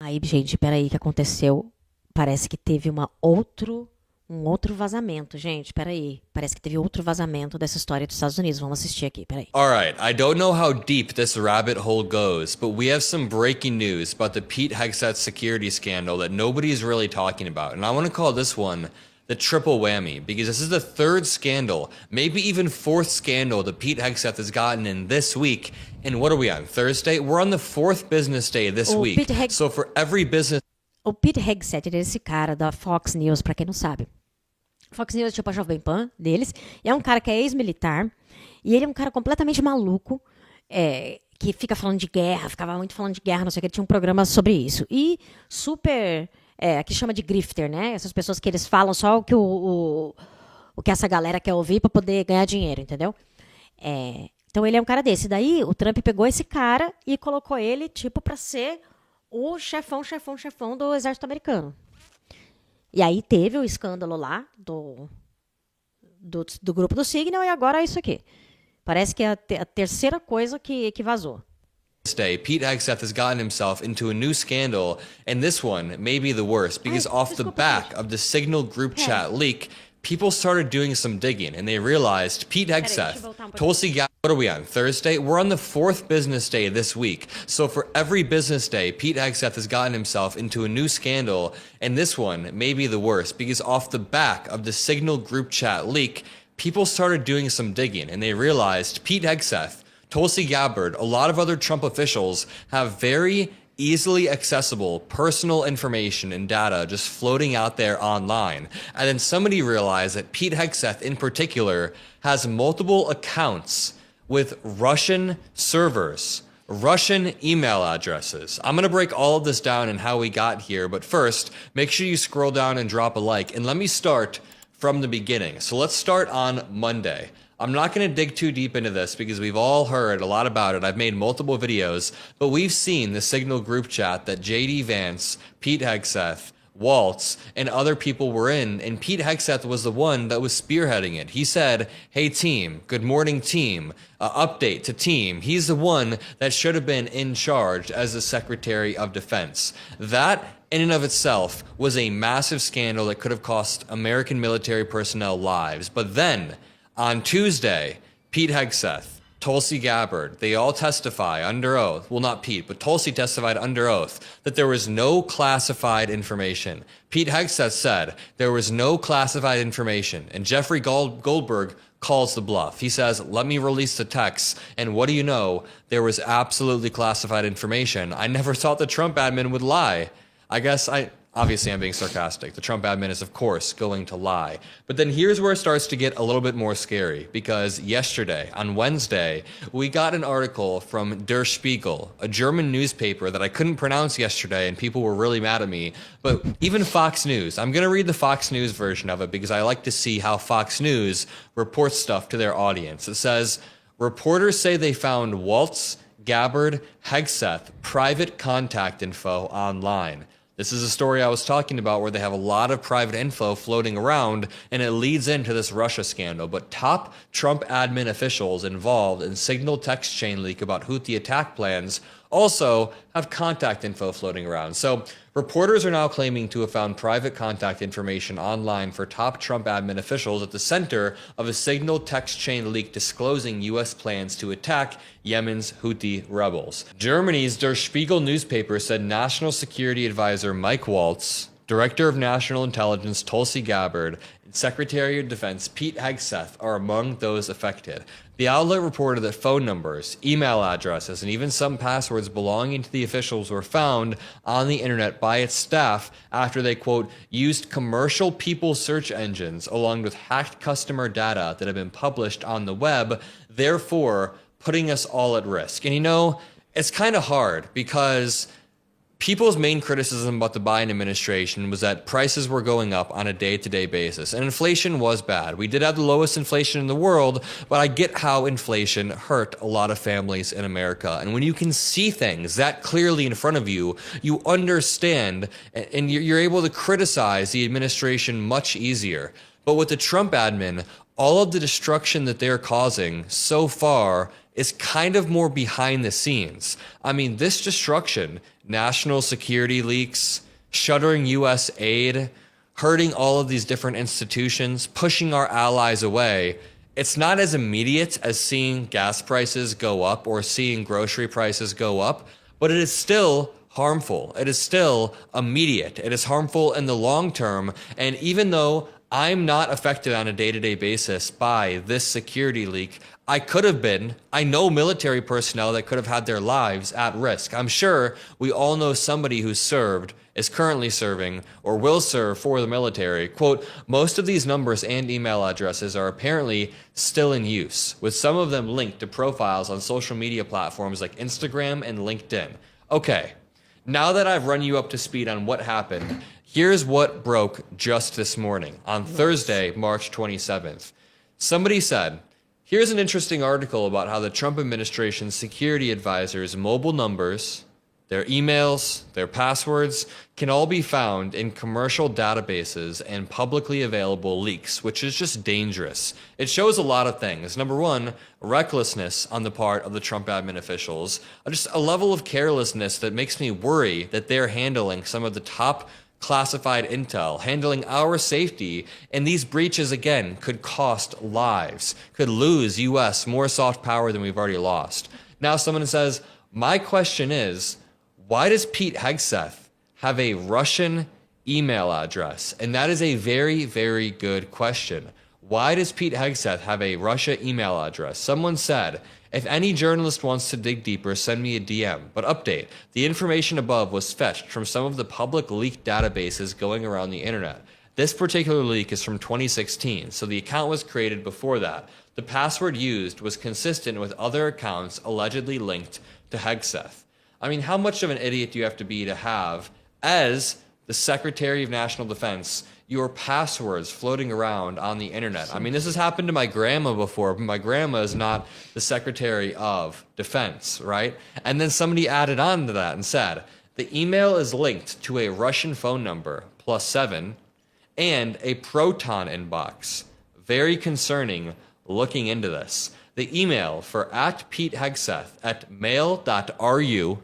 Aí, gente, peraí, que aconteceu? Parece que teve um outro vazamento, gente, peraí. Parece que teve outro vazamento dessa história dos Estados Unidos. Vamos assistir aqui, peraí. All right, I don't know how deep this rabbit hole goes, but we have some breaking news about the Pete Hegseth security scandal that nobody's really talking about. And I want to call this one the triple whammy, because this is the third scandal, maybe even fourth scandal that Pete Hegseth has gotten in this week. And what are we on, Thursday? We're on the fourth business day this week. So for every business... O Pete Hegseth é esse cara da Fox News, pra quem não sabe. Fox News é tipo a Jovem Pan deles, e é um cara que é ex-militar, e ele é um cara completamente maluco, que fica falando de guerra, ficava muito falando de guerra, não sei o que, ele tinha um programa sobre isso. E super, aqui chama de grifter, né? Essas pessoas que eles falam só o que o que essa galera quer ouvir pra poder ganhar dinheiro, entendeu? Então ele é um cara desse. Daí o Trump pegou esse cara e colocou ele, tipo, pra ser o chefão do exército americano. E aí teve o escândalo lá do grupo do Signal e agora é isso aqui. Parece que é a terceira coisa que vazou. Day, Pete Hegseth has gotten himself into a new scandal, and this one may be the worst, because off the back of the Signal group chat leak, people started doing some digging, and they realized Pete Hegseth, Tulsi Gabbard, what are we on, Thursday? We're on the fourth business day this week. So for every business day, Pete Hegseth has gotten himself into a new scandal, and this one may be the worst, because off the back of the Signal group chat leak, people started doing some digging, and they realized Pete Hegseth, Tulsi Gabbard, a lot of other Trump officials have very easily accessible personal information and data just floating out there online. And then somebody realized that Pete Hegseth in particular has multiple accounts with Russian servers, Russian email addresses. I'm going to break all of this down and how we got here, but first, make sure you scroll down and drop a like. And let me start from the beginning. So let's start on Monday. I'm not going to dig too deep into this because we've all heard a lot about it. I've made multiple videos, but we've seen the Signal group chat that JD Vance, Pete Hegseth, Waltz, and other people were in, and Pete Hegseth was the one that was spearheading it. He said, hey team, good morning team, update to team. He's the one that should have been in charge as the Secretary of Defense. That in and of itself was a massive scandal that could have cost American military personnel lives. But then, on Tuesday, Pete Hegseth, Tulsi Gabbard, they all testify under oath, well not Pete, but Tulsi testified under oath that there was no classified information. Pete Hegseth said there was no classified information, and Jeffrey Goldberg calls the bluff. He says, let me release the text, and what do you know? There was absolutely classified information. I never thought the Trump admin would lie. Obviously, I'm being sarcastic. The Trump admin is, of course, going to lie. But then here's where it starts to get a little bit more scary, because yesterday, on Wednesday, we got an article from Der Spiegel, a German newspaper that I couldn't pronounce yesterday, and people were really mad at me. But even Fox News, I'm going to read the Fox News version of it because I like to see how Fox News reports stuff to their audience. It says, reporters say they found Waltz, Gabbard, Hegseth private contact info online. This is a story I was talking about where they have a lot of private info floating around, and it leads into this Russia scandal. But top Trump admin officials involved in Signal text chain leak about Houthi attack plans also have contact info floating around. So reporters are now claiming to have found private contact information online for top Trump admin officials at the center of a Signal text chain leak disclosing U.S. plans to attack Yemen's Houthi rebels. Germany's Der Spiegel newspaper said National Security Advisor Mike Waltz, Director of National Intelligence Tulsi Gabbard, and Secretary of Defense Pete Hegseth are among those affected. The outlet reported that phone numbers, email addresses, and even some passwords belonging to the officials were found on the internet by its staff after they, quote, used commercial people search engines along with hacked customer data that had been published on the web, therefore putting us all at risk. And you know, it's kind of hard because people's main criticism about the Biden administration was that prices were going up on a day-to-day basis, and inflation was bad. We did have the lowest inflation in the world, but I get how inflation hurt a lot of families in America. And when you can see things that clearly in front of you, you understand, and you're able to criticize the administration much easier. But with the Trump admin, all of the destruction that they're causing so far is kind of more behind the scenes. I mean, this destruction, national security leaks, shuttering US aid, hurting all of these different institutions, pushing our allies away, it's not as immediate as seeing gas prices go up or seeing grocery prices go up, but it is still harmful. It is still immediate. It is harmful in the long term. And even though I'm not affected on a day-to-day basis by this security leak, I could have been. I know military personnel that could have had their lives at risk. I'm sure we all know somebody who served, is currently serving, or will serve for the military. Quote, most of these numbers and email addresses are apparently still in use, with some of them linked to profiles on social media platforms like Instagram and LinkedIn. Okay, now that I've run you up to speed on what happened, here's what broke just this morning on Thursday, March 27th. Somebody said, here's an interesting article about how the Trump administration's security advisors' mobile numbers, their emails, their passwords can all be found in commercial databases and publicly available leaks, which is just dangerous. It shows a lot of things. Number one, recklessness on the part of the Trump admin officials, just a level of carelessness that makes me worry that they're handling some of the top classified intel, handling our safety, and these breaches, again, could cost lives, could lose U.S. more soft power than we've already lost. Now someone says, my question is, why does Pete Hegseth have a Russian email address? And that is a very, very good question. Why does Pete Hegseth have a Russia email address? Someone said, if any journalist wants to dig deeper, send me a DM. But update, the information above was fetched from some of the public leaked databases going around the internet. This particular leak is from 2016, so the account was created before that. The password used was consistent with other accounts allegedly linked to Hegseth. I mean, how much of an idiot do you have to be to have, as the Secretary of National Defense, your passwords floating around on the internet? I mean, this has happened to my grandma before, but my grandma is not the Secretary of Defense, right? And then somebody added on to that and said, the email is linked to a Russian phone number, +7, and a Proton inbox. Very concerning looking into this. The email for @Pete Hegseth at mail.ru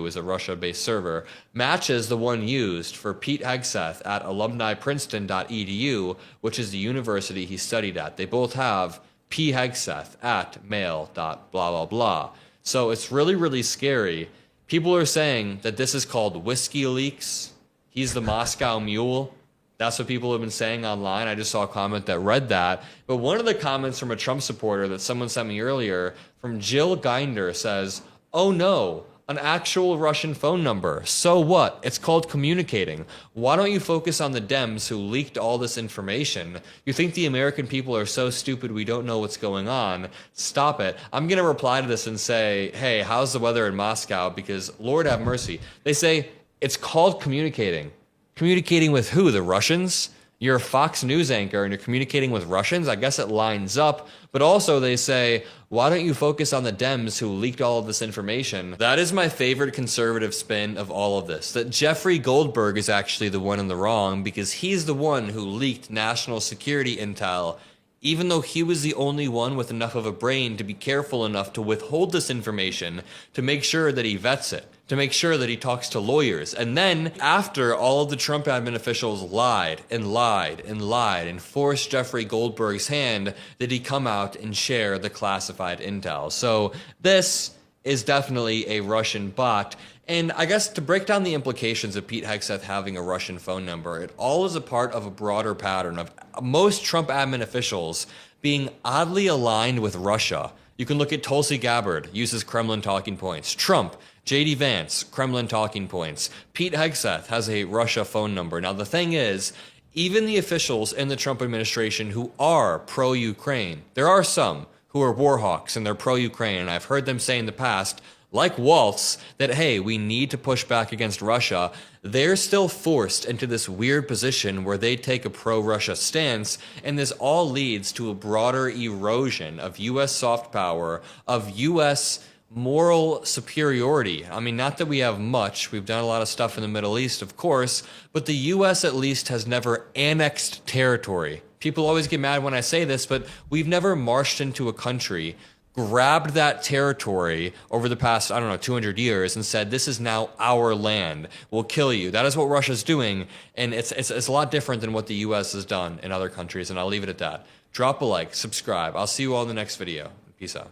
is a Russia-based server, matches the one used for Pete Hegseth at alumniprinceton.edu, which is the university he studied at. They both have P. Hegseth at mail.blah, blah, blah. So it's really, really scary. People are saying that this is called Whiskey Leaks. He's the Moscow Mule. That's what people have been saying online. I just saw a comment that read that. But one of the comments from a Trump supporter that someone sent me earlier, from Jill Ginder, says, oh no, an actual Russian phone number. So what? It's called communicating. Why don't you focus on the Dems who leaked all this information? You think the American people are so stupid we don't know what's going on? Stop it. I'm going to reply to this and say, hey, how's the weather in Moscow? Because Lord have mercy. They say it's called communicating. Communicating with who? The Russians? You're a Fox News anchor and you're communicating with Russians? I guess it lines up. But also they say, why don't you focus on the Dems who leaked all of this information? That is my favorite conservative spin of all of this. That Jeffrey Goldberg is actually the one in the wrong because he's the one who leaked national security intel, even though he was the only one with enough of a brain to be careful enough to withhold this information to make sure that he vets it, to make sure that he talks to lawyers. And then after all of the Trump admin officials lied and lied and lied and forced Jeffrey Goldberg's hand, did he come out and share the classified intel. So this is definitely a Russian bot. And I guess to break down the implications of Pete Hegseth having a Russian phone number, it all is a part of a broader pattern of most Trump admin officials being oddly aligned with Russia. You can look at Tulsi Gabbard, uses Kremlin talking points. Trump, J.D. Vance, Kremlin talking points. Pete Hegseth has a Russia phone number. Now, the thing is, even the officials in the Trump administration who are pro-Ukraine, there are some who are war hawks and they're pro-Ukraine, and I've heard them say in the past, like Waltz, that, hey, we need to push back against Russia. They're still forced into this weird position where they take a pro-Russia stance, and this all leads to a broader erosion of U.S. soft power, of U.S. moral superiority. I mean, not that we have much. We've done a lot of stuff in the Middle East, of course, but the U.S. at least has never annexed territory. People always get mad when I say this, but we've never marched into a country, grabbed that territory over the past, I don't know, 200 years and said, this is now our land. We'll kill you. That is what Russia's doing. And it's a lot different than what the U.S. has done in other countries. And I'll leave it at that. Drop a like, subscribe. I'll see you all in the next video. Peace out.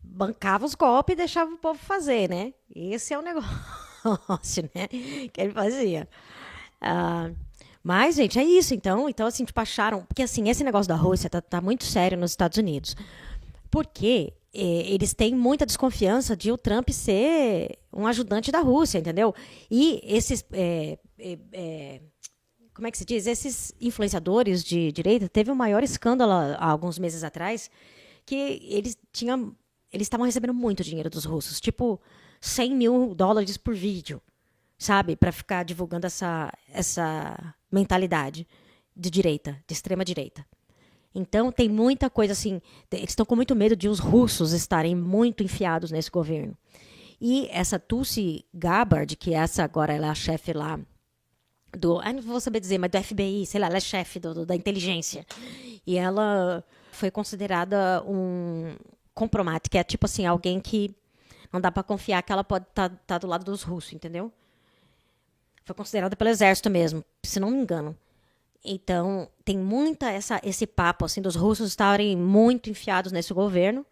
Bancava os golpes e deixava o povo fazer, né? Esse é o negócio, né? Que ele fazia. Mas, gente, é isso, então. Então, assim, tipo, acharam... Porque, assim, esse negócio da Rússia tá muito sério nos Estados Unidos. Porque eles têm muita desconfiança de o Trump ser um ajudante da Rússia, entendeu? E esses... como é que se diz? Esses influenciadores de direita, teve um maior escândalo há alguns meses atrás, que eles estavam recebendo muito dinheiro dos russos, tipo $100 mil por vídeo, sabe? Para ficar divulgando essa mentalidade de direita, de extrema direita. Então, tem muita coisa assim, eles estão com muito medo de os russos estarem muito enfiados nesse governo. E essa Tulsi Gabbard, que agora ela é a chefe lá não vou saber dizer, mas do FBI, sei lá, ela é chefe da inteligência. E ela foi considerada um compromat, que é tipo assim, alguém que não dá para confiar que ela pode tá do lado dos russos, entendeu? Foi considerada pelo exército mesmo, se não me engano. Então, tem muita esse papo assim, dos russos estarem muito enfiados nesse governo.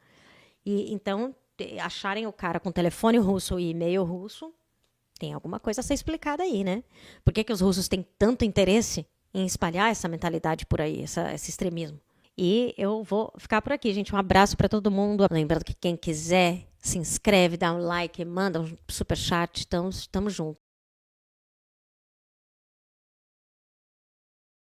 E então, acharem o cara com telefone russo e e-mail russo, tem alguma coisa a ser explicada aí, né? Por que os russos têm tanto interesse em espalhar essa mentalidade por aí, esse extremismo? E eu vou ficar por aqui, gente. Um abraço para todo mundo. Lembrando que quem quiser, se inscreve, dá um like, manda um superchat. Tamo junto.